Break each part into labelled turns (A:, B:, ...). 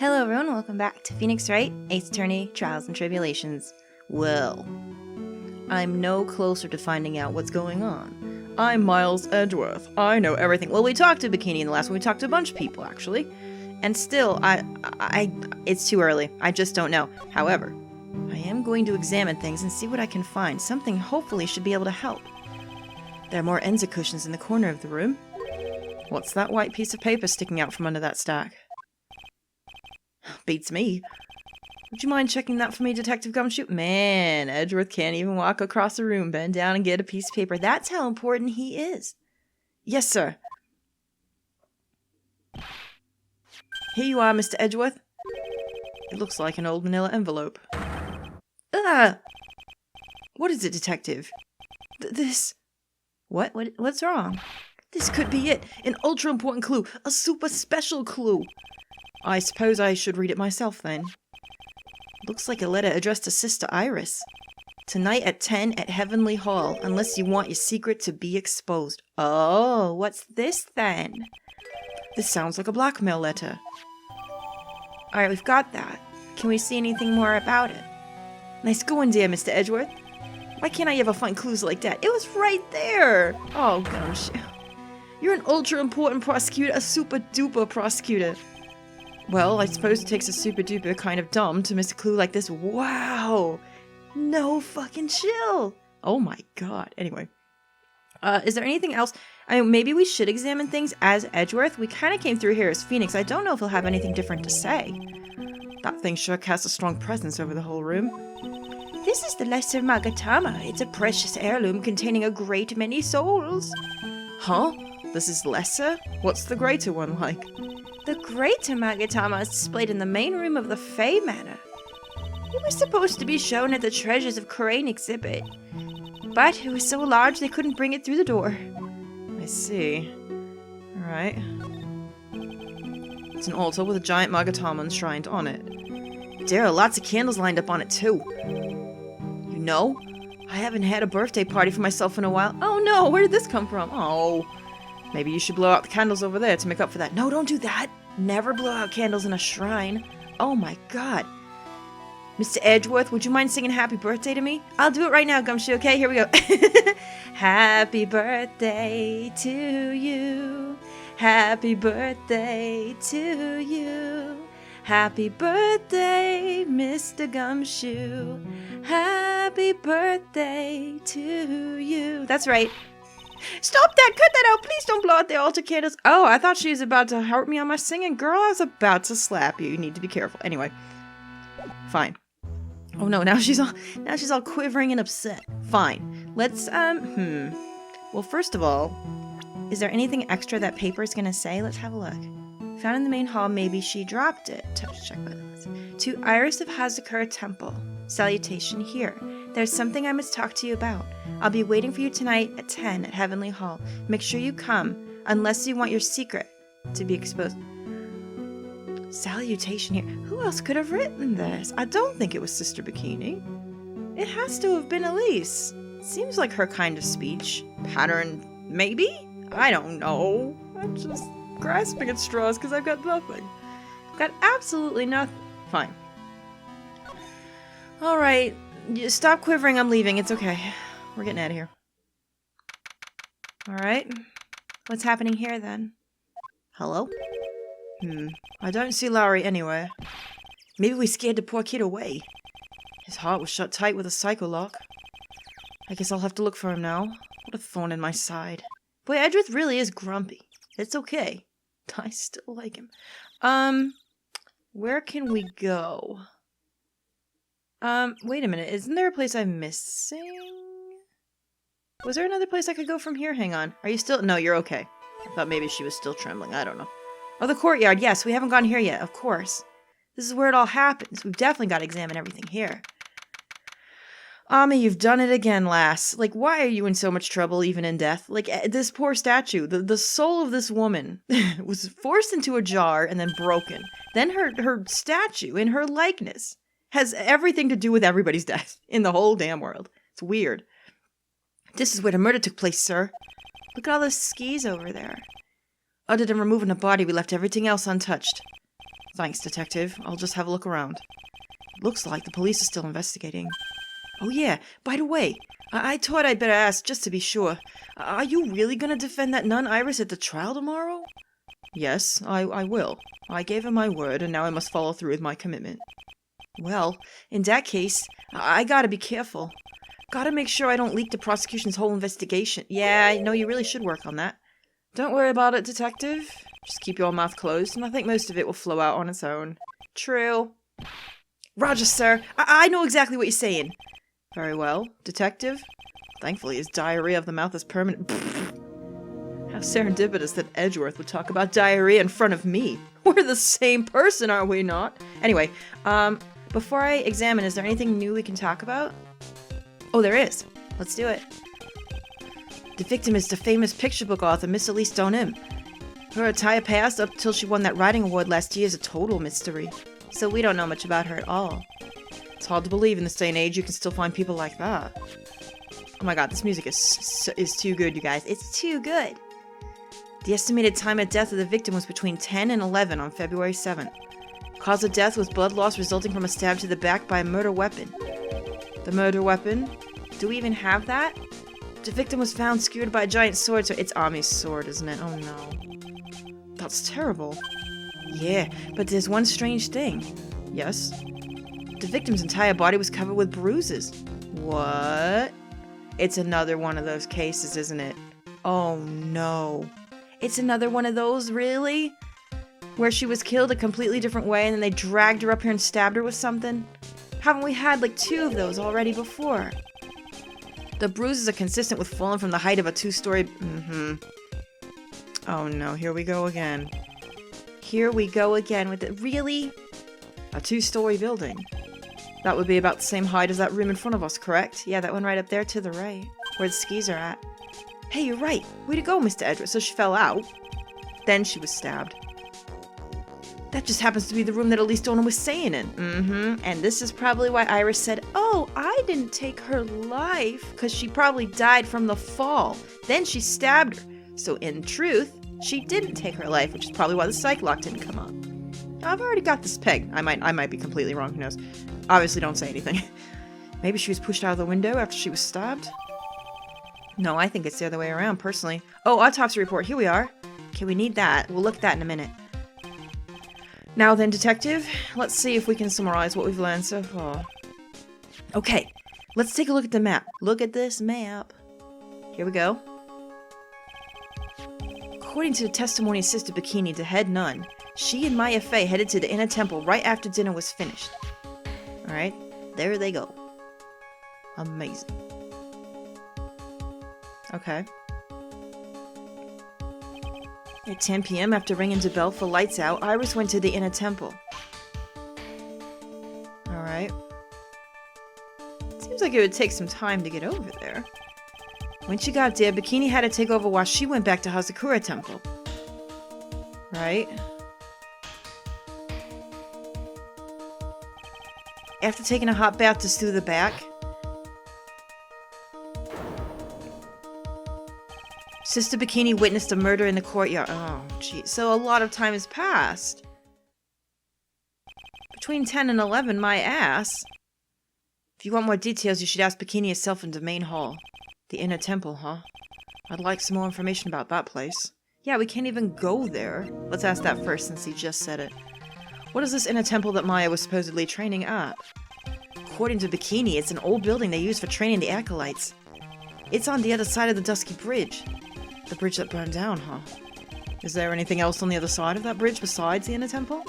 A: Hello everyone, welcome back to Phoenix Wright, Ace Attorney, Trials and Tribulations. Well, I'm no closer to finding out what's going on. I'm Miles Edgeworth. I know everything. Well, we talked to Bikini in the last one. We talked to a bunch of people, actually. And still, it's too early. I just don't know. However, I am going to examine things and see what I can find. Something hopefully should be able to help. There are more Enza cushions in the corner of the room. What's that white piece of paper sticking out from under that stack? Beats me. Would you mind checking that for me, Detective Gumshoe? Man, Edgeworth can't even walk across the room, bend down and get a piece of paper. That's how important he is. Yes, sir. Here you are, Mr. Edgeworth. It looks like an old manila envelope. Ah! What is it, Detective? This... What's wrong? This could be it. An ultra-important clue. A super special clue. I suppose I should read it myself, then. Looks like a letter addressed to Sister Iris. Tonight at 10 at Heavenly Hall, unless you want your secret to be exposed. Oh, what's this, then? This sounds like a blackmail letter. Alright, we've got that. Can we see anything more about it? Nice going, dear Mr. Edgeworth. Why can't I ever find clues like that? It was right there! Oh, Gumshoe. You're an ultra-important prosecutor, a super-duper prosecutor. Well, I suppose it takes a super-duper kind of dumb to miss a clue like this. Wow! No fucking chill! Oh my god. Anyway. Is there anything else? I mean, maybe we should examine things as Edgeworth. We kind of came through here as Phoenix. I don't know if he'll have anything different to say. That thing sure casts a strong presence over the whole room. This is the Lesser Magatama. It's a precious heirloom containing a great many souls. Huh? This is lesser? What's the greater one like? The greater Magatama is displayed in the main room of the Fey Manor. It was supposed to be shown at the Treasures of Crane exhibit, but it was so large they couldn't bring it through the door. I see. Alright. It's an altar with a giant Magatama enshrined on it. There are lots of candles lined up on it too. You know, I haven't had a birthday party for myself in a while. Oh no, where did this come from? Oh. Maybe you should blow out the candles over there to make up for that. No, don't do that. Never blow out candles in a shrine. Oh my god. Mr. Edgeworth, would you mind singing happy birthday to me? I'll do it right now, Gumshoe, okay? Here we go. Happy birthday to you. Happy birthday to you. Happy birthday, Mr. Gumshoe. Happy birthday to you. That's right. Stop that! Cut that out! Please don't blow out the altar candles! Oh, I thought she was about to hurt me on my singing. Girl, I was about to slap you. You need to be careful. Anyway. Fine. Oh no, now she's all quivering and upset. Fine. Let's, Well, first of all, is there anything extra that paper's gonna say? Let's have a look. Found in the main hall, maybe she dropped it. Touch check buttons. To Iris of Hazakura Temple. Salutation here. There's something I must talk to you about. I'll be waiting for you tonight at 10 at Heavenly Hall. Make sure you come, unless you want your secret to be exposed. Salutation here. Who else could have written this? I don't think it was Sister Bikini. It has to have been Elise. Seems like her kind of speech. Pattern, maybe? I don't know. I'm just grasping at straws because I've got nothing. I've got absolutely nothing. Fine. Alright. Stop quivering, I'm leaving. It's okay. We're getting out of here. Alright. What's happening here, then? Hello? I don't see Lowry anywhere. Maybe we scared the poor kid away. His heart was shut tight with a psycho lock. I guess I'll have to look for him now. What a thorn in my side. Boy, Edgeworth really is grumpy. It's okay. I still like him. Where can we go? Wait a minute. Isn't there a place I'm missing? Was there another place I could go from here? Hang on. Are you still? No, you're okay. I thought maybe she was still trembling. I don't know. Oh, the courtyard. Yes, we haven't gone here yet. Of course. This is where it all happens. We've definitely got to examine everything here. Ami, you've done it again, lass. Like, why are you in so much trouble, even in death? Like, this poor statue, the soul of this woman was forced into a jar and then broken. Then her statue in her likeness has everything to do with everybody's death in the whole damn world. It's weird. This is where the murder took place, sir. Look at all the skis over there. Other than removing the body, we left everything else untouched. Thanks, Detective. I'll just have a look around. Looks like the police are still investigating. Oh yeah, by the way, I thought I'd better ask just to be sure. Are you really gonna defend that nun Iris at the trial tomorrow? Yes, I will. I gave her my word, and now I must follow through with my commitment. Well, in that case, I gotta be careful. Gotta make sure I don't leak the prosecution's whole investigation. Yeah, I know you really should work on that. Don't worry about it, Detective. Just keep your mouth closed, and I think most of it will flow out on its own. True. Roger, sir. I know exactly what you're saying. Very well. Detective? Thankfully, his diarrhea of the mouth is permanent. How serendipitous that Edgeworth would talk about diarrhea in front of me. We're the same person, are we not? Anyway, before I examine, is there anything new we can talk about? Oh, there is. Let's do it. The victim is the famous picture book author, Miss Elise Donim. Her entire past up till she won that writing award last year is a total mystery. So we don't know much about her at all. It's hard to believe in this day and age you can still find people like that. Oh my god, this music is too good, you guys. It's too good. The estimated time of death of the victim was between 10 and 11 on February 7th. Cause of death was blood loss resulting from a stab to the back by a murder weapon. The murder weapon? Do we even have that? The victim was found skewered by a giant sword, so it's Ami's sword, isn't it? Oh no. That's terrible. Yeah, but there's one strange thing. Yes? The victim's entire body was covered with bruises. What? It's another one of those cases, isn't it? Oh no. It's another one of those, really? Where she was killed a completely different way and then they dragged her up here and stabbed her with something? Haven't we had like 2 of those already before? The bruises are consistent with falling from the height of a 2-story... Oh no, here we go again. Here we go again with it. Really? A 2-story building. That would be about the same height as that room in front of us, correct? Yeah, that one right up there to the right, where the skis are at. Hey, you're right. Way to go, Mr. Edgeworth. So she fell out. Then she was stabbed. That just happens to be the room that Elise Donim was staying in. And this is probably why Iris said, oh, I didn't take her life, because she probably died from the fall. Then she stabbed her. So in truth, she didn't take her life, which is probably why the psych lock didn't come up. I've already got this pegged. I might be completely wrong, who knows. Obviously don't say anything. Maybe she was pushed out of the window after she was stabbed? No, I think it's the other way around, personally. Oh, autopsy report, here we are. Okay, we need that. We'll look at that in a minute. Now then, Detective, let's see if we can summarize what we've learned so far. Okay, let's take a look at the map. Look at this map. Here we go. According to the testimony of Sister Bikini, the head nun, she and Maya Fey headed to the inner temple right after dinner was finished. Alright, there they go. Amazing. Okay. At 10 p.m., after ringing the bell for lights out, Iris went to the inner temple. Alright. Seems like it would take some time to get over there. When she got there, Bikini had to take over while she went back to Hazakura Temple. Right? After taking a hot bath to soothe the back, Sister Bikini witnessed a murder in the courtyard. Oh, gee. So a lot of time has passed. Between 10 and 11, my ass. If you want more details, you should ask Bikini herself in the main hall. The inner temple, huh? I'd like some more information about that place. Yeah, we can't even go there. Let's ask that first since he just said it. What is this inner temple that Maya was supposedly training at? According to Bikini, it's an old building they use for training the acolytes. It's on the other side of the Dusky Bridge. The bridge that burned down, huh? Is there anything else on the other side of that bridge besides the inner temple?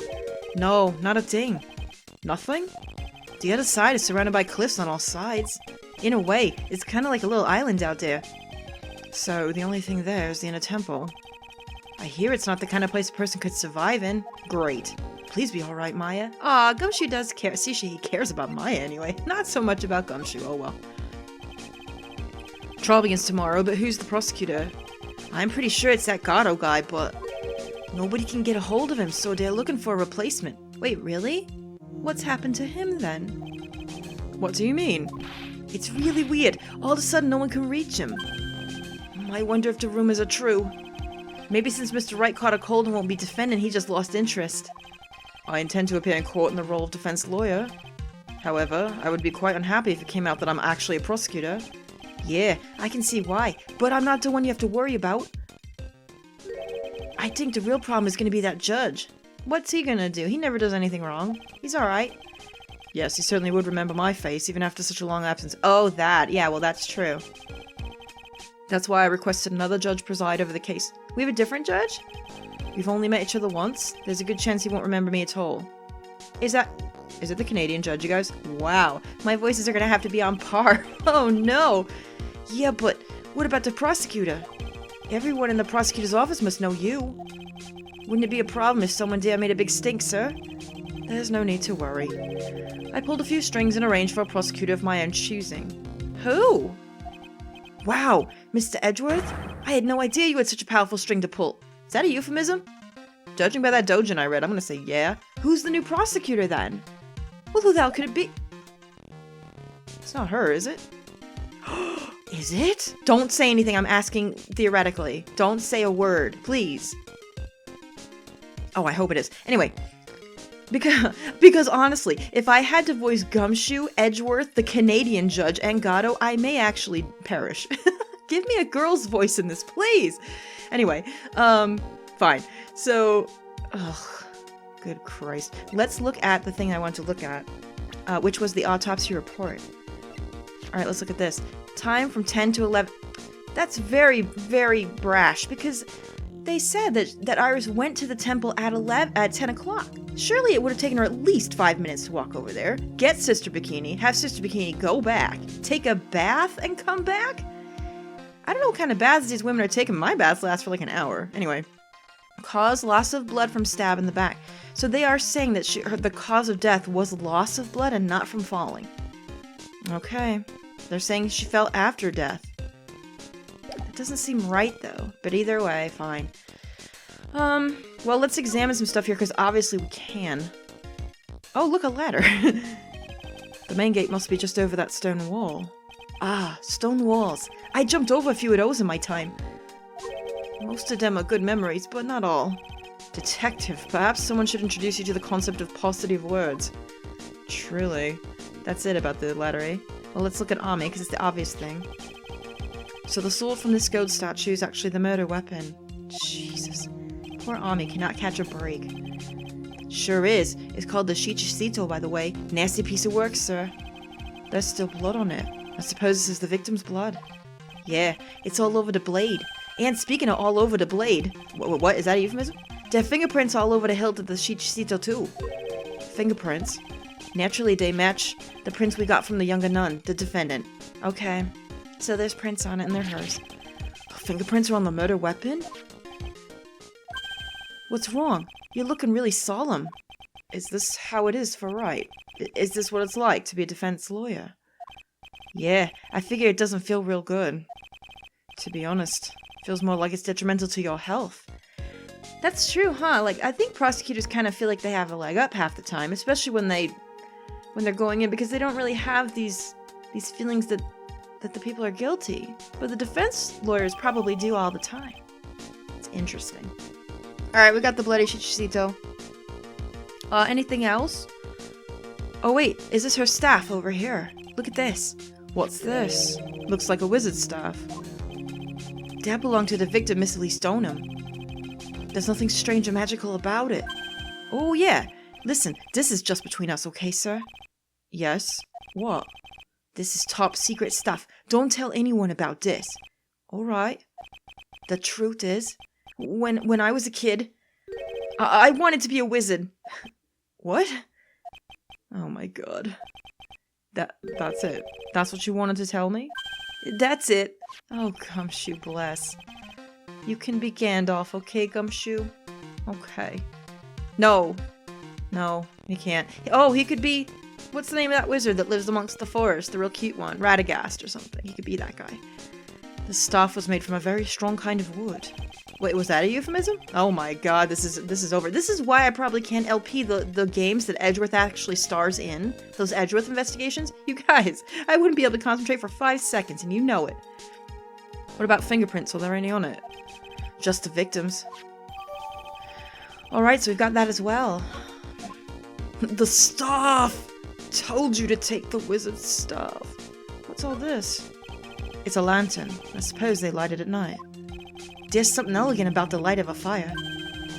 A: No, not a thing. Nothing? The other side is surrounded by cliffs on all sides. In a way, it's kind of like a little island out there. So, the only thing there is the inner temple. I hear it's not the kind of place a person could survive in. Great. Please be alright, Maya. Aw, Gumshoe does care. See, he cares about Maya anyway. Not so much about Gumshoe, oh well. Trial begins tomorrow, but who's the prosecutor? I'm pretty sure it's that Gatto guy, but nobody can get a hold of him, so they're looking for a replacement. Wait, really? What's happened to him then? What do you mean? It's really weird. All of a sudden, no one can reach him. I wonder if the rumors are true. Maybe since Mr. Wright caught a cold and won't be defending, he just lost interest. I intend to appear in court in the role of defense lawyer. However, I would be quite unhappy if it came out that I'm actually a prosecutor. Yeah, I can see why, but I'm not the one you have to worry about. I think the real problem is going to be that judge. What's he going to do? He never does anything wrong. He's alright. Yes, he certainly would remember my face, even after such a long absence. Oh, that. Yeah, well, that's true. That's why I requested another judge preside over the case. We have a different judge? We've only met each other once. There's a good chance he won't remember me at all. Is it the Canadian judge, you guys? Wow, my voices are gonna have to be on par. Oh no! Yeah, but what about the prosecutor? Everyone in the prosecutor's office must know you. Wouldn't it be a problem if someone there made a big stink, sir? There's no need to worry. I pulled a few strings and arranged for a prosecutor of my own choosing. Who? Wow, Mr. Edgeworth? I had no idea you had such a powerful string to pull. Is that a euphemism? Judging by that doujin I read, I'm gonna say yeah. Who's the new prosecutor then? Well, who the hell could it be? It's not her, is it? Is it? Don't say anything, I'm asking theoretically. Don't say a word, please. Oh, I hope it is. Anyway, because honestly, if I had to voice Gumshoe, Edgeworth, the Canadian judge, and Gato, I may actually perish. Give me a girl's voice in this, please. Anyway, fine. So, good Christ. Let's look at the thing I want to look at, which was the autopsy report. Alright, let's look at this. Time from 10 to 11. That's very, very brash, because they said that Iris went to the temple at 10 o'clock. Surely it would have taken her at least 5 minutes to walk over there, get Sister Bikini, have Sister Bikini go back, take a bath, and come back? I don't know what kind of baths these women are taking. My baths last for like an hour. Anyway. Cause loss of blood from stab in the back. So they are saying that the cause of death was loss of blood and not from falling. Okay. They're saying she fell after death. It doesn't seem right though. But either way, fine. Well, let's examine some stuff here because obviously we can. Oh, look, a ladder. The main gate must be just over that stone wall. Ah, stone walls. I jumped over a few of those in my time. Most of them are good memories, but not all. Detective, perhaps someone should introduce you to the concept of paucity of words. Truly. That's it about the ladder, eh? Well, let's look at army, because it's the obvious thing. So the sword from this gold statue is actually the murder weapon. Jesus. Poor Ami cannot catch a break. Sure is. It's called the Shichishito, by the way. Nasty piece of work, sir. There's still blood on it. I suppose this is the victim's blood. Yeah, it's all over the blade. And speaking of all over the blade, what is that a euphemism? There are fingerprints all over the hilt of the Shichishito too. Fingerprints? Naturally, they match the prints we got from the younger nun, the defendant. Okay, so there's prints on it and they're hers. Fingerprints are on the murder weapon? What's wrong? You're looking really solemn. Is this how it is for Wright? Is this what it's like to be a defense lawyer? Yeah, I figure it doesn't feel real good. To be honest, feels more like it's detrimental to your health. That's true, huh? Like, I think prosecutors kind of feel like they have a leg up half the time, especially when they're going in, because they don't really have these feelings that the people are guilty. But the defense lawyers probably do all the time. It's interesting. Alright, we got the bloody Shichishito. Anything else? Oh wait, is this her staff over here? Look at this. What's this? Looks like a wizard's staff. That belonged to the victim, Miss Elise Stoneham. There's nothing strange or magical about it. Oh yeah, listen, this is just between us, okay, sir? Yes? What? This is top secret stuff. Don't tell anyone about this. Alright. The truth is, when I was a kid, I wanted to be a wizard. What? Oh my god. That's it. That's what you wanted to tell me? That's it. Oh, Gumshoe, bless. You can be Gandalf, okay, Gumshoe? Okay. No. No, he can't. Oh, he could be... What's the name of that wizard that lives amongst the forest? The real cute one. Radagast or something. He could be that guy. The staff was made from a very strong kind of wood. Wait, was that a euphemism? Oh my god, this is over. This is why I probably can't LP the games that Edgeworth actually stars in. Those Edgeworth investigations. You guys, I wouldn't be able to concentrate for 5 seconds, and you know it. What about fingerprints? Are there any on it? Just the victims. Alright, so we've got that as well. The staff! Told you to take the wizard's staff. What's all this? It's a lantern. I suppose they light it at night. There's something elegant about the light of a fire.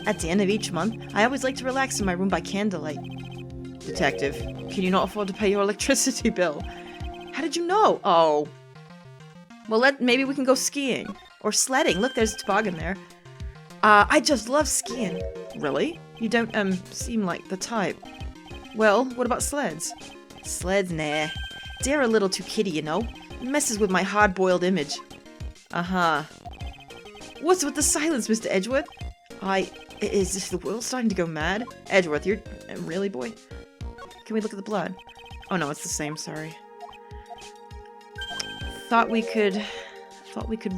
A: At the end of each month, I always like to relax in my room by candlelight. Detective, can you not afford to pay your electricity bill? How did you know? Oh. Well, maybe we can go skiing. Or sledding. Look, there's a toboggan there. I just love skiing. Really? You don't, seem like the type. Well, what about sleds? Sleds, nah. They're a little too kiddie, you know? It messes with my hard-boiled image. Uh-huh. What's with the silence, Mr. Edgeworth? Is the world starting to go mad? Edgeworth, you're... Really, boy? Can we look at the blood? Oh, no, it's the same, sorry. Thought we could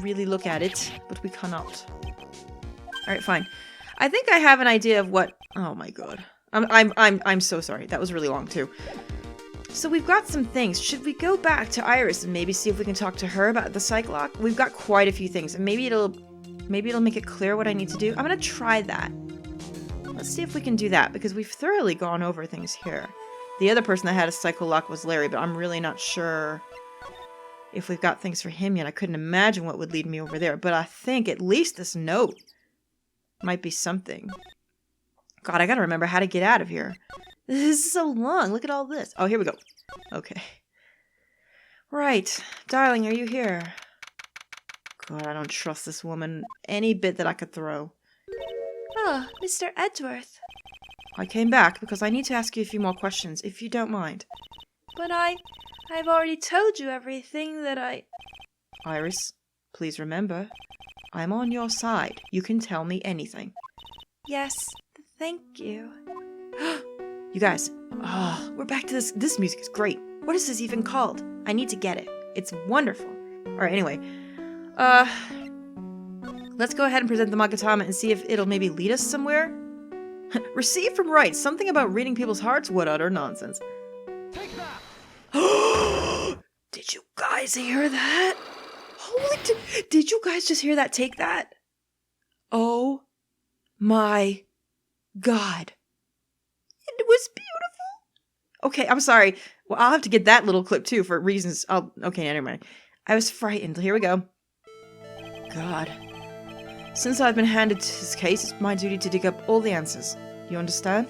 A: really look at it, but we cannot. Alright, fine. I think I have an idea of what... Oh my god. I'm so sorry. That was really long, too. So we've got some things. Should we go back to Iris and maybe see if we can talk to her about the psych lock? We've got quite a few things, and maybe it'll make it clear what I need to do. I'm gonna try that. Let's see if we can do that, because we've thoroughly gone over things here. The other person that had a psycho lock was Larry, but I'm really not sure if we've got things for him yet. I couldn't imagine what would lead me over there, but I think at least this note might be something. God, I gotta remember how to get out of here. This is so long. Look at all this. Oh, here we go. Okay. Right. Darling, are you here? God, I don't trust this woman any bit that I could throw.
B: Oh, Mr. Edgeworth.
A: I came back because I need to ask you a few more questions, if you don't mind.
B: But I've already told you everything that I...
A: Iris, please remember, I'm on your side. You can tell me anything.
B: Yes, thank you.
A: You guys, we're back to this. This music is great. What is this even called? I need to get it. It's wonderful. Alright, anyway. Let's go ahead and present the Magatama and see if it'll maybe lead us somewhere. Received from Wright. Something about reading people's hearts? What utter nonsense.
C: Take that!
A: Did you guys hear that? Holy... Did you guys just hear that? Take that? Oh my god. It was beautiful. Okay, I'm sorry. Well, I'll have to get that little clip too for reasons. Okay, never mind. I was frightened. Here we go. God. Since I've been handed this case, it's my duty to dig up all the answers. You understand?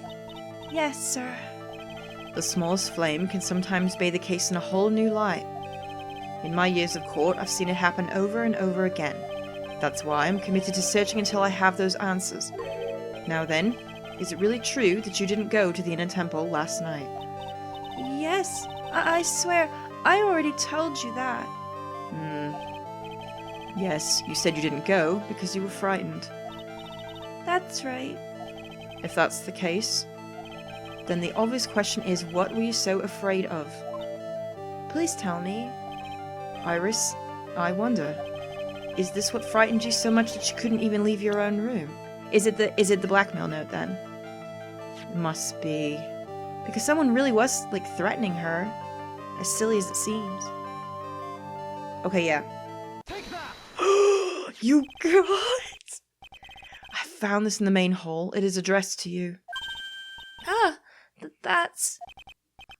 B: Yes, sir.
A: The smallest flame can sometimes bathe a case in a whole new light. In my years of court, I've seen it happen over and over again. That's why I'm committed to searching until I have those answers. Now then, is it really true that you didn't go to the inner temple last night?
B: Yes, I swear, I already told you that.
A: Yes, you said you didn't go because you were frightened.
B: That's right.
A: If that's the case, then the obvious question is, what were you so afraid of?
B: Please tell me.
A: Iris, I wonder, is this what frightened you so much that you couldn't even leave your own room? Is it the blackmail note then? It must be. Because someone really was, like, threatening her. As silly as it seems. Okay, yeah.
C: Take that!
A: You guys! I found this in the main hall. It is addressed to you.
B: Ah, that's...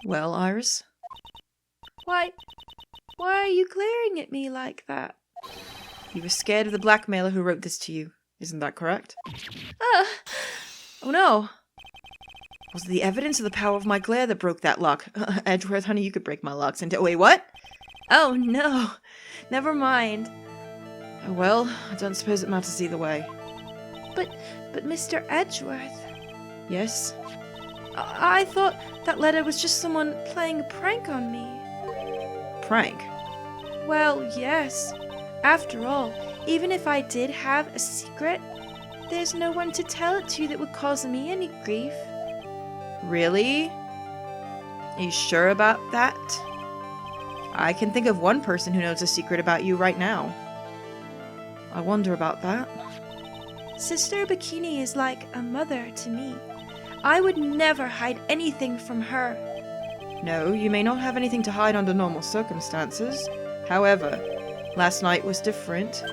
A: Well, Iris?
B: Why are you glaring at me like that?
A: You were scared of the blackmailer who wrote this to you. Isn't that correct? Oh no! Was it the evidence of the power of my glare that broke that lock? Edgeworth, honey, you could break my locks into... Wait, what?
B: Oh no! Never mind.
A: Oh, well, I don't suppose it matters either way.
B: But Mr. Edgeworth...
A: Yes?
B: I thought that letter was just someone playing a prank on me.
A: Prank?
B: Well, yes. After all, even if I did have a secret, there's no one to tell it to that would cause me any grief.
A: Really? Are you sure about that? I can think of one person who knows a secret about you right now. I wonder about that.
B: Sister Bikini is like a mother to me. I would never hide anything from her.
A: No, you may not have anything to hide under normal circumstances. However, last night was different.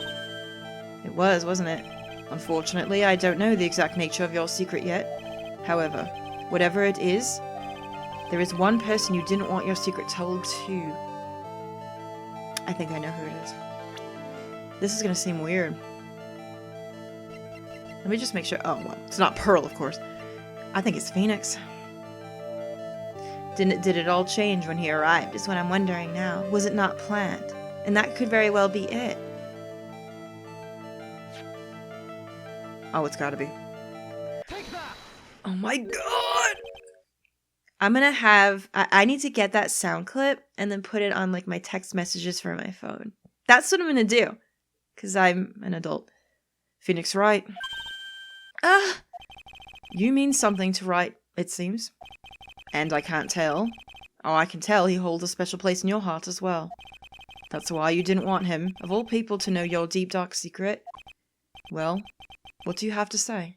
A: It was, wasn't it? Unfortunately, I don't know the exact nature of your secret yet. However, whatever it is, There is one person you didn't want your secret told to. I think I know who it is. This is gonna seem weird. Let me just make sure. Oh, well, it's not Pearl, of course. I think it's Phoenix. Did it all change when he arrived, is what I'm wondering now. Was it not planned? And that could very well be it. Oh, it's gotta be.
C: Take that!
A: Oh my god! I'm gonna have... I need to get that sound clip and then put it on, like, my text messages for my phone. That's what I'm gonna do. Because I'm an adult. Phoenix Wright. You mean something to Wright, it seems. And I can't tell. Oh, I can tell he holds a special place in your heart as well. That's why you didn't want him, of all people, to know your deep dark secret. Well, what do you have to say?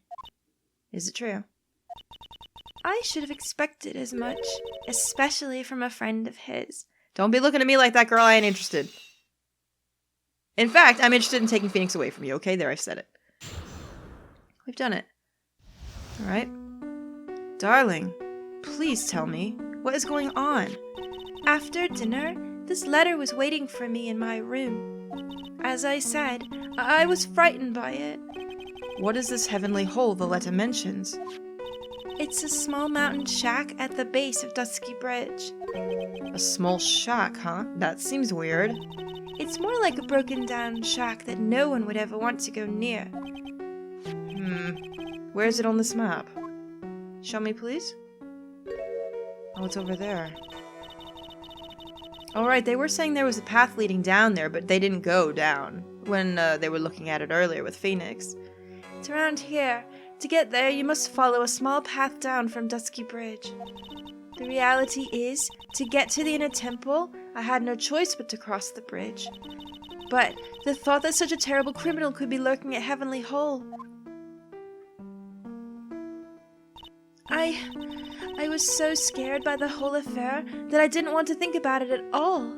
A: Is it true?
B: I should have expected as much, especially from a friend of his.
A: Don't be looking at me like that, girl. I ain't interested. In fact, I'm interested in taking Phoenix away from you. Okay, there, I've said it. We've done it. Alright. Darling, please tell me, what is going on?
B: After dinner, this letter was waiting for me in my room. As I said, I was frightened by it.
A: What is this heavenly hole the letter mentions?
B: It's a small mountain shack at the base of Dusky Bridge.
A: A small shack, huh? That seems weird.
B: It's more like a broken down shack that no one would ever want to go near.
A: Where is it on this map? Show me, please. Oh, it's over there. Alright, they were saying there was a path leading down there, but they didn't go down when they were looking at it earlier with Phoenix.
B: It's around here. To get there, you must follow a small path down from Dusky Bridge. The reality is, to get to the inner temple, I had no choice but to cross the bridge. But the thought that such a terrible criminal could be lurking at Heavenly Hole. I was so scared by the whole affair that I didn't want to think about it at all.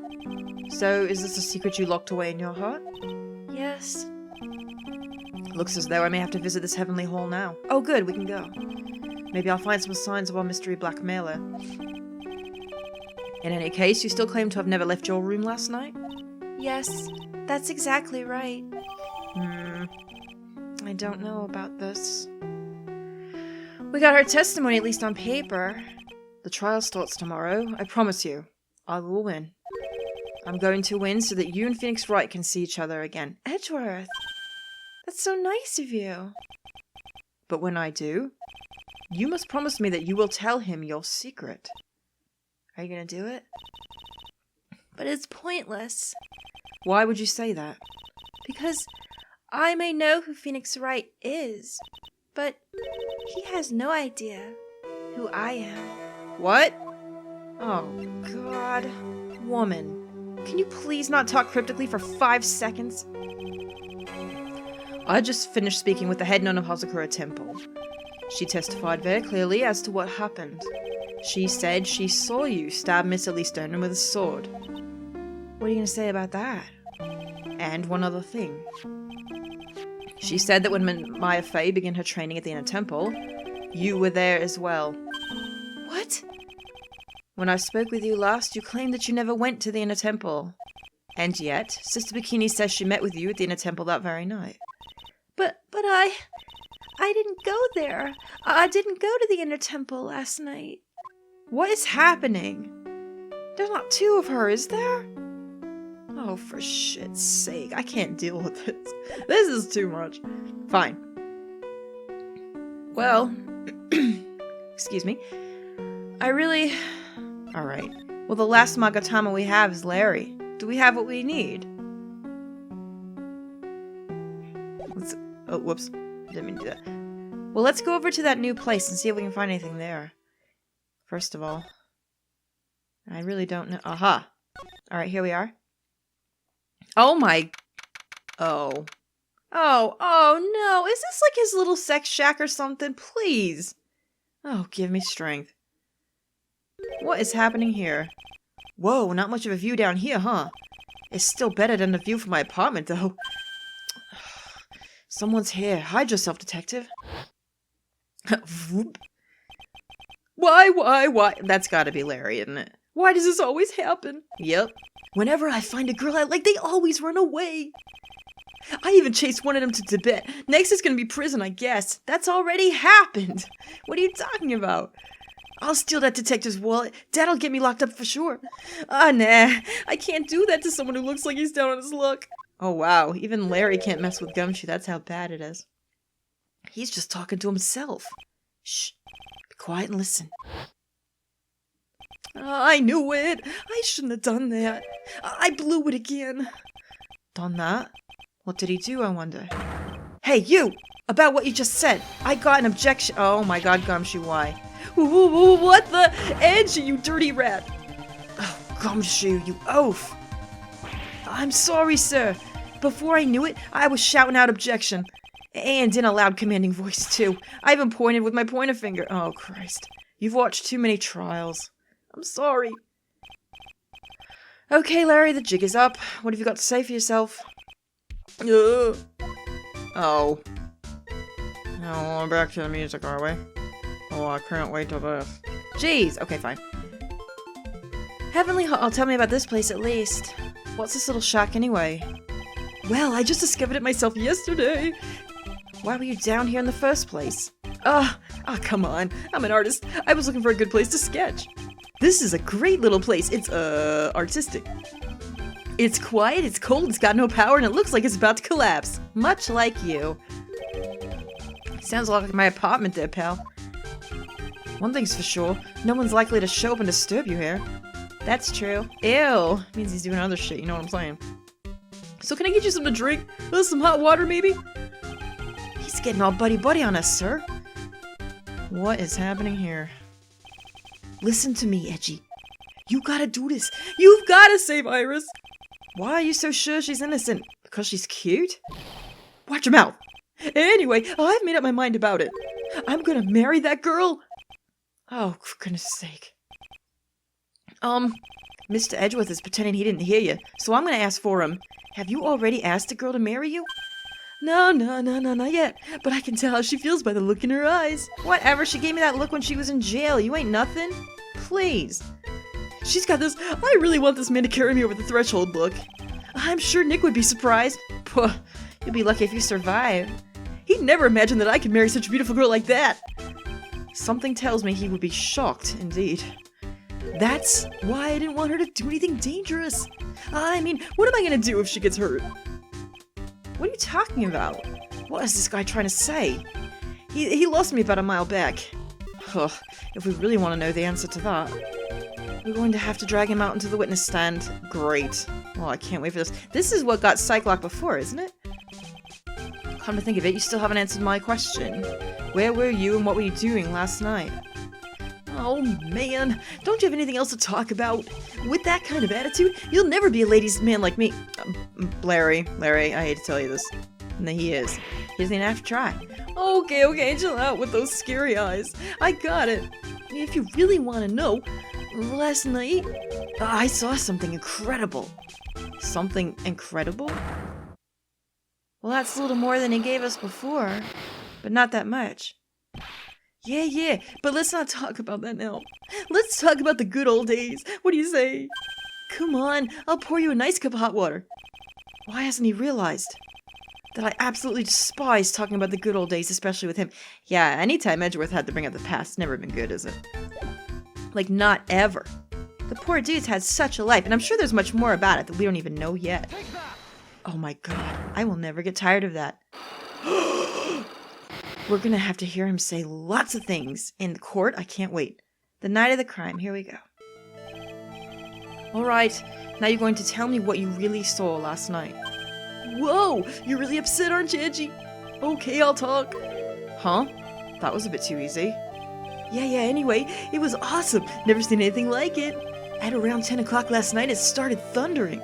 A: So, is this a secret you locked away in your heart?
B: Yes.
A: Looks as though I may have to visit this heavenly hall now. Oh good, we can go. Maybe I'll find some signs of our mystery blackmailer. In any case, you still claim to have never left your room last night?
B: Yes, that's exactly right.
A: I don't know about this. We got her testimony, at least on paper. The trial starts tomorrow. I promise you, I will win. I'm going to win so that you and Phoenix Wright can see each other again.
B: Edgeworth, that's so nice of you.
A: But when I do, you must promise me that you will tell him your secret. Are you gonna do it?
B: But it's pointless.
A: Why would you say that?
B: Because I may know who Phoenix Wright is, but he has no idea who I am.
A: What? Oh, God. Woman, can you please not talk cryptically for 5 seconds? I just finished speaking with the head nun of Hazakura Temple. She testified very clearly as to what happened. She said she saw you stab Miss Eastern with a sword. What are you going to say about that? And one other thing. She said that when Maya Fey began her training at the Inner Temple, you were there as well.
B: What?
A: When I spoke with you last, you claimed that you never went to the Inner Temple. And yet, Sister Bikini says she met with you at the Inner Temple that very night.
B: But I didn't go there. I didn't go to the Inner Temple last night.
A: What is happening? There's not 2 of her, is there? Oh, for shit's sake. I can't deal with this. This is too much. Fine. Well, excuse me. Alright. Well, the last Magatama we have is Larry. Do we have what we need? Oh, whoops. Didn't mean to do that. Well, let's go over to that new place and see if we can find anything there. First of all, I really don't know. Aha. Alright, here we are. Oh my... Oh. Oh no. Is this like his little sex shack or something? Please. Oh, give me strength. What is happening here? Whoa, not much of a view down here, huh? It's still better than the view from my apartment, though. Someone's here. Hide yourself, detective. Whoop. Why? That's gotta be Larry, isn't it? Why does this always happen? Yep. Whenever I find a girl I like, they always run away. I even chased one of them to Tibet. Next is gonna be prison, I guess. That's already happened. What are you talking about? I'll steal that detective's wallet. Dad'll get me locked up for sure. Nah. I can't do that to someone who looks like he's down on his luck. Oh, wow. Even Larry can't mess with Gumshoe. That's how bad it is. He's just talking to himself. Shh. Be quiet and listen. I knew it. I shouldn't have done that. I blew it again. Done that? What did he do, I wonder? Hey, you! About what you just said. I got an objection. Oh my god, Gumshoe, why? What the? Edgy, you dirty rat! Oh, Gumshoe, you oaf! I'm sorry, sir. Before I knew it, I was shouting out objection. And in a loud commanding voice, too. I even pointed with my pointer finger. Oh, Christ. You've watched too many trials. I'm sorry. Okay, Larry, the jig is up. What have you got to say for yourself? Oh. Oh, we're back to the music, are we? Oh, I can't wait till this. Jeez. Okay, fine. Heavenly Hall, tell me about this place at least. What's this little shack anyway? Well, I just discovered it myself yesterday. Why were you down here in the first place? Come on. I'm an artist. I was looking for a good place to sketch. This is a great little place. It's, artistic. It's quiet, it's cold, it's got no power, and it looks like it's about to collapse. Much like you. Sounds a lot like my apartment there, pal. One thing's for sure, no one's likely to show up and disturb you here. That's true. Ew. Means he's doing other shit, you know what I'm saying? So can I get you something to drink? Some hot water, maybe? He's getting all buddy-buddy on us, sir. What is happening here? Listen to me, Edgy. You gotta do this. You've gotta save Iris. Why are you so sure she's innocent? Because she's cute? Watch your mouth. Anyway, I've made up my mind about it. I'm gonna marry that girl. Oh, for goodness sake. Mr. Edgeworth is pretending he didn't hear you, so I'm gonna ask for him. Have you already asked the girl to marry you? No, not yet. But I can tell how she feels by the look in her eyes. Whatever, she gave me that look when she was in jail. You ain't nothing. Please. She's got this, I really want this man to carry me over the threshold look. I'm sure Nick would be surprised. Puh, you'll be lucky if you survive. He'd never imagine that I could marry such a beautiful girl like that. Something tells me he would be shocked, indeed. That's why I didn't want her to do anything dangerous. I mean, what am I gonna do if she gets hurt? What are you talking about? What is this guy trying to say? He lost me about a mile back. Ugh, if we really want to know the answer to that. We're going to have to drag him out into the witness stand. Great. Well, I can't wait for this. This is what got psych-locked before, isn't it? Come to think of it, you still haven't answered my question. Where were you and what were you doing last night? Oh, man. Don't you have anything else to talk about? With that kind of attitude, you'll never be a ladies' man like me. Larry, I hate to tell you this. No, he is. He doesn't even have to try. Okay, chill out with those scary eyes. I got it. If you really want to know, last night, I saw something incredible. Something incredible? Well, that's a little more than he gave us before, but not that much. Yeah, but let's not talk about that now. Let's talk about the good old days. What do you say? Come on, I'll pour you a nice cup of hot water. Why hasn't he realized that I absolutely despise talking about the good old days, especially with him? Yeah, anytime Edgeworth had to bring up the past, never been good, is it? Like, not ever. The poor dude's had such a life, and I'm sure there's much more about it that we don't even know yet. Oh my god, I will never get tired of that. We're gonna have to hear him say lots of things in court. I can't wait. The night of the crime, here we go. Alright, now you're going to tell me what you really saw last night. Whoa, you're really upset, aren't you, Edgy? Okay, I'll talk. Huh? That was a bit too easy. Yeah, anyway, it was awesome. Never seen anything like it. At around 10 o'clock last night, it started thundering.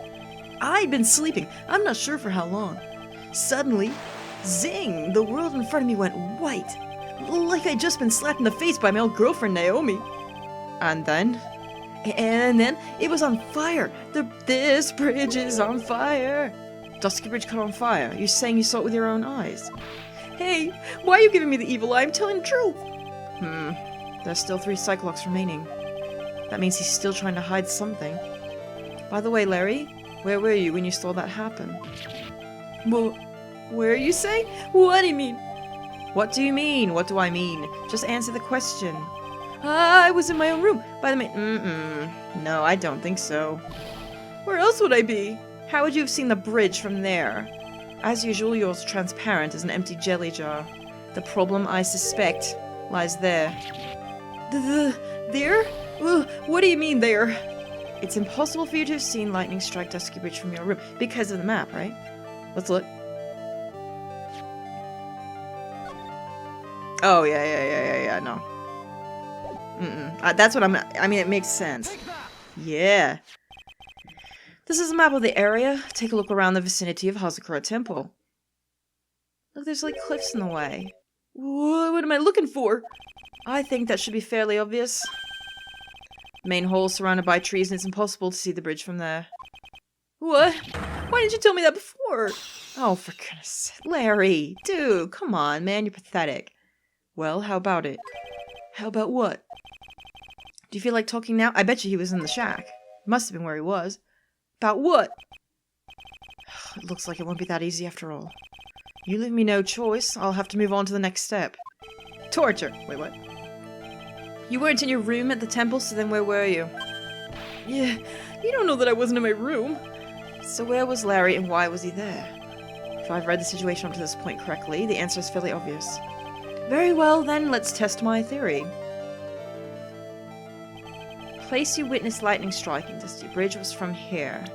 A: I'd been sleeping, I'm not sure for how long. Suddenly, zing, the world in front of me went white. Like I'd just been slapped in the face by my old girlfriend, Naomi. And then it was on fire. This bridge is on fire. Dusky Bridge caught on fire. You're saying you saw it with your own eyes? Hey, why are you giving me the evil eye? I'm telling the truth. There's still 3 Cyclops remaining. That means he's still trying to hide something. By the way, Larry, where were you when you saw that happen?
B: Well, where you say? What do you mean?
A: What do you mean? What do I mean? Just answer the question.
B: I was in my own room by the
A: No, I don't think so.
B: Where else would I be?
A: How would you have seen the bridge from there? As usual, yours transparent as an empty jelly jar. The problem, I suspect, lies there.
B: There? What do you mean there?
A: It's impossible for you to have seen lightning strike Dusky Bridge from your room because of the map, right? Let's look. Oh, yeah, no. That's what I mean, it makes sense. Yeah. This is a map of the area. Take a look around the vicinity of Hazakura Temple. Look, there's like cliffs in the way.
B: What am I looking for?
A: I think that should be fairly obvious. Main hall surrounded by trees, and it's impossible to see the bridge from there.
B: What? Why didn't you tell me that before?
A: Oh, for goodness sake. Larry, dude, come on, man, you're pathetic. Well, how about it?
B: How about what?
A: Do you feel like talking now? I bet you he was in the shack. Must have been where he was.
B: About what?
A: It looks like it won't be that easy after all. You leave me no choice. I'll have to move on to the next step. Torture. Wait, what? You weren't in your room at the temple, so then where were you?
B: Yeah, you don't know that I wasn't in my room.
A: So where was Larry and why was he there? If I've read the situation up to this point correctly, the answer is fairly obvious. Very well, then, let's test my theory. Place you witnessed lightning striking Dusty Bridge was from here.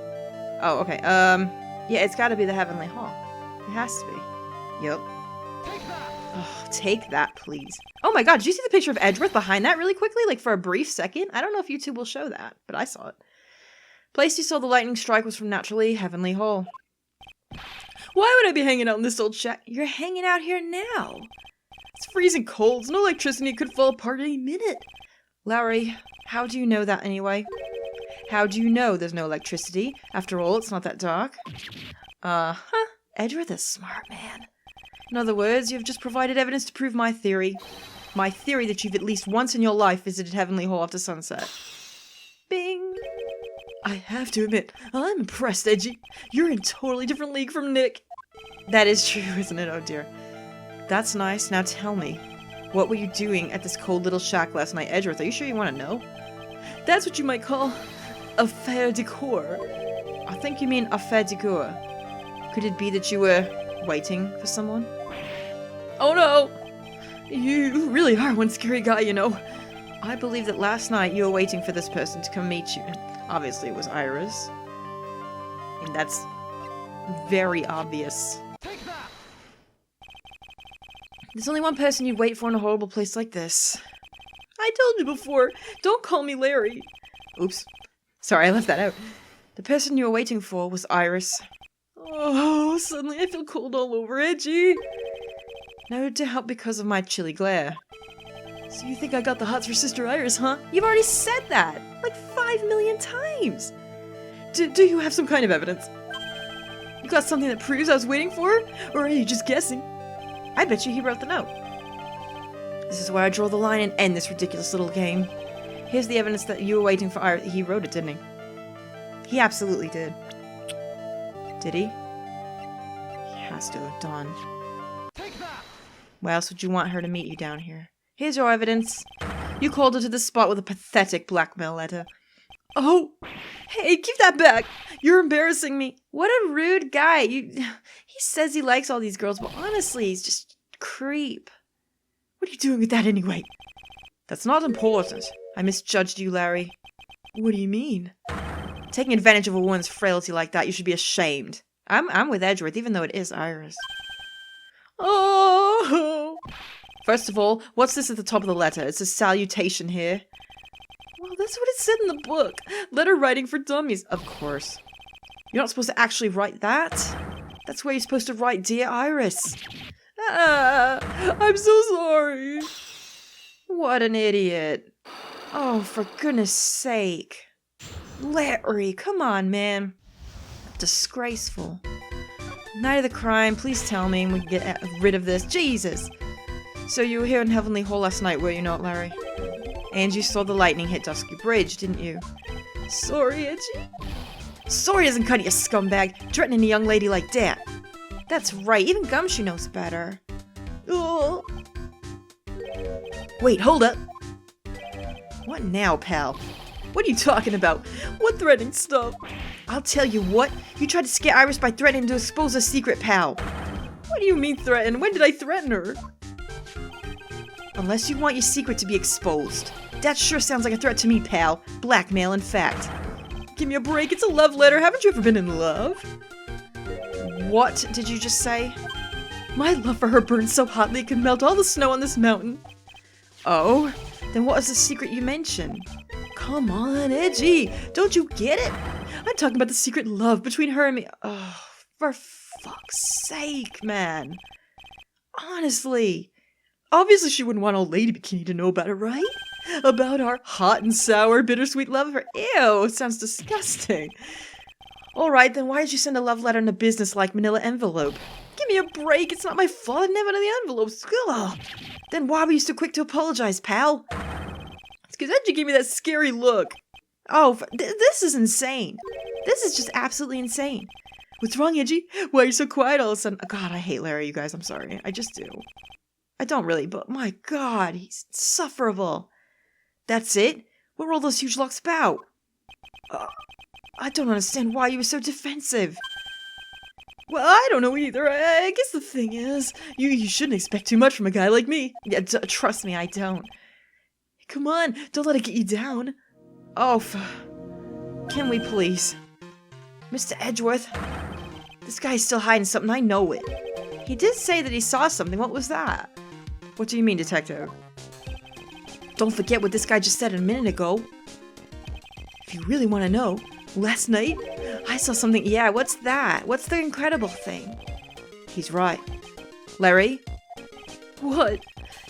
A: Oh, okay, yeah, it's gotta be the Heavenly Hall. It has to be. Yup. Oh, take that, please. Oh my god, did you see the picture of Edgeworth behind that really quickly? Like, for a brief second? I don't know if YouTube will show that, but I saw it. Place you saw the lightning strike was from, naturally, Heavenly Hall.
B: Why would I be hanging out in this old shack?
A: You're hanging out here now.
B: It's freezing cold. There's no electricity. It could fall apart any minute.
A: Larry, how do you know that anyway? How do you know there's no electricity? After all, it's not that dark. Uh-huh. Edgeworth is smart, man. In other words, you've just provided evidence to prove my theory. My theory that you've at least once in your life visited Heavenly Hall after sunset. Bing!
B: I have to admit, I'm impressed, Edgy. You're in a totally different league from Nick.
A: That is true, isn't it? Oh dear. That's nice. Now tell me, what were you doing at this cold little shack last night, Edgeworth? Are you sure you want to know?
B: That's what you might call affaire de cour.
A: I think you mean affaire de cour. Could it be that you were waiting for someone?
B: Oh no! You really are one scary guy, you know.
A: I believe that last night you were waiting for this person to come meet you. Obviously it was Iris. And that's very obvious. There's only one person you'd wait for in a horrible place like this.
B: I told you before, don't call me Larry.
A: Oops. Sorry, I left that out. The person you were waiting for was Iris.
B: Oh, suddenly I feel cold all over, Edgy.
A: No doubt because of my chilly glare.
B: So you think I got the hots for Sister Iris, huh?
A: You've already said that! Like 5 million times!
B: Do you have some kind of evidence? You got something that proves I was waiting for her? Or are you just guessing?
A: I bet you he wrote the note. This is where I draw the line and end this ridiculous little game. Here's the evidence that you were waiting for Iris. He wrote it, didn't he? He absolutely did. Did he? He has to have done. Why else would you want her to meet you down here? Here's your evidence. You called her to the spot with a pathetic blackmail letter.
B: Oh! Hey, keep that back! You're embarrassing me.
A: What a rude guy. He says he likes all these girls, but honestly, he's just a creep.
B: What are you doing with that anyway?
A: That's not important. I misjudged you, Larry.
B: What do you mean?
A: Taking advantage of a woman's frailty like that, you should be ashamed. I'm with Edgeworth, even though it is Iris.
B: Oh!
A: First of all, what's this at the top of the letter? It's a salutation here.
B: Well, that's what it said in the book. Letter writing for dummies.
A: Of course. You're not supposed to actually write that. That's where you're supposed to write, Dear Iris.
B: I'm so sorry.
A: What an idiot. Oh, for goodness sake. Larry, come on, man. Disgraceful. Night of the crime, please tell me and we can get rid of this. Jesus! So you were here in Heavenly Hall last night, were you not, Larry? And you saw the lightning hit Dusky Bridge, didn't you?
B: Sorry, Edgy.
A: Sorry doesn't cut it, you scumbag. Threatening a young lady like that. That's right, even Gumshoe knows better.
B: Oh.
A: Wait, hold up. What now, pal?
B: What are you talking about? What threatening stuff?
A: I'll tell you what. You tried to scare Iris by threatening to expose a secret, pal.
B: What do you mean threaten? When did I threaten her?
A: Unless you want your secret to be exposed. That sure sounds like a threat to me, pal. Blackmail, in fact.
B: Give me a break, it's a love letter. Haven't you ever been in love?
A: What did you just say?
B: My love for her burns so hotly it can melt all the snow on this mountain.
A: Oh? Then what is the secret you mentioned?
B: Come on, Edgy. Don't you get it? I'm talking about the secret love between her and me.
A: Oh, for fuck's sake, man. Honestly.
B: Obviously she wouldn't want old Lady Bikini to know about it, right? About our hot and sour bittersweet love affair. Ew, it sounds disgusting.
A: Alright, then why did you send a love letter in a business-like manila envelope?
B: Give me a break, it's not my fault. I never know the envelopes. Ugh.
A: Then why were you so quick to apologize, pal?
B: It's because Edgy gave me that scary look.
A: Oh, this is insane. This is just absolutely insane.
B: What's wrong, Edgy? Why are you so quiet all of a sudden?
A: Oh, God, I hate Larry, you guys. I'm sorry. I just do. I don't really, but my God, he's insufferable. That's it? What were all those huge locks about? I don't understand why you were so defensive.
B: Well, I don't know either. I guess the thing is, you shouldn't expect too much from a guy like me.
A: Yeah, trust me, I don't.
B: Come on, don't let it get you down.
A: Oh, can we please? Mr. Edgeworth, this guy's still hiding something, I know it. He did say that he saw something, what was that?
B: What do you mean, detective?
A: Don't forget what this guy just said a minute ago.
B: If you really want to know, last night,
A: I saw something. Yeah, what's that? What's the incredible thing? He's right. Larry?
B: What?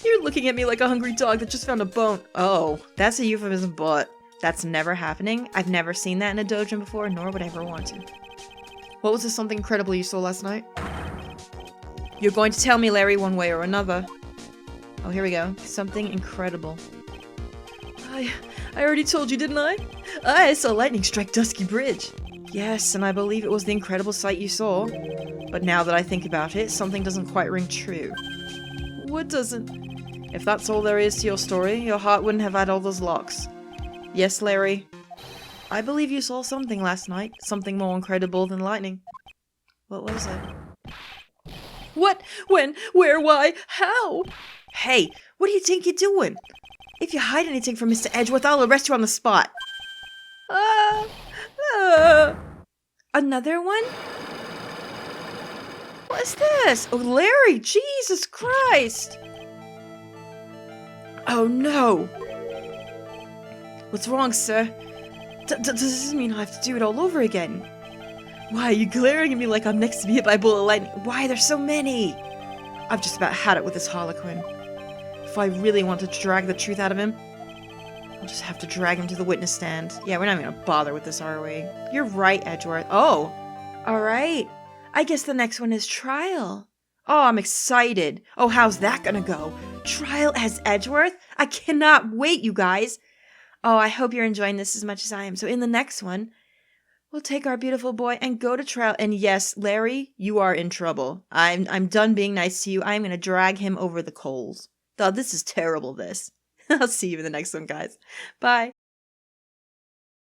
B: You're looking at me like a hungry dog that just found a bone.
A: Oh, that's a euphemism, but that's never happening. I've never seen that in a dojo before, nor would I ever want to.
B: What was this something incredible you saw last night?
A: You're going to tell me, Larry, one way or another. Oh, here we go. Something incredible.
B: I already told you, didn't I? I saw lightning strike Dusky Bridge.
A: Yes, and I believe it was the incredible sight you saw. But now that I think about it, something doesn't quite ring true.
B: What doesn't?
A: If that's all there is to your story, your heart wouldn't have had all those locks. Yes, Larry. I believe you saw something last night. Something more incredible than lightning. What was it?
B: What? When? Where? Why? How?
A: Hey, what do you think you're doing? If you hide anything from Mr. Edgeworth, I'll arrest you on the spot. Another one? What is this? Oh, Larry, Jesus Christ! Oh, no. What's wrong, sir? Does this mean I have to do it all over again?
B: Why are you glaring at me like I'm next to be hit by a bolt of lightning?
A: Why, there's so many? I've just about had it with this Harlequin. If I really want to drag the truth out of him, I'll just have to drag him to the witness stand. Yeah, we're not even gonna bother with this, are we? You're right, Edgeworth. Oh, alright. I guess the next one is trial. Oh, I'm excited. Oh, how's that gonna go? Trial as Edgeworth? I cannot wait, you guys. Oh, I hope you're enjoying this as much as I am. So in the next one, we'll take our beautiful boy and go to trial. And yes, Larry, you are in trouble. I'm done being nice to you. I'm gonna drag him over the coals. Oh, this is terrible, this. I'll see you in the next one, guys. Bye.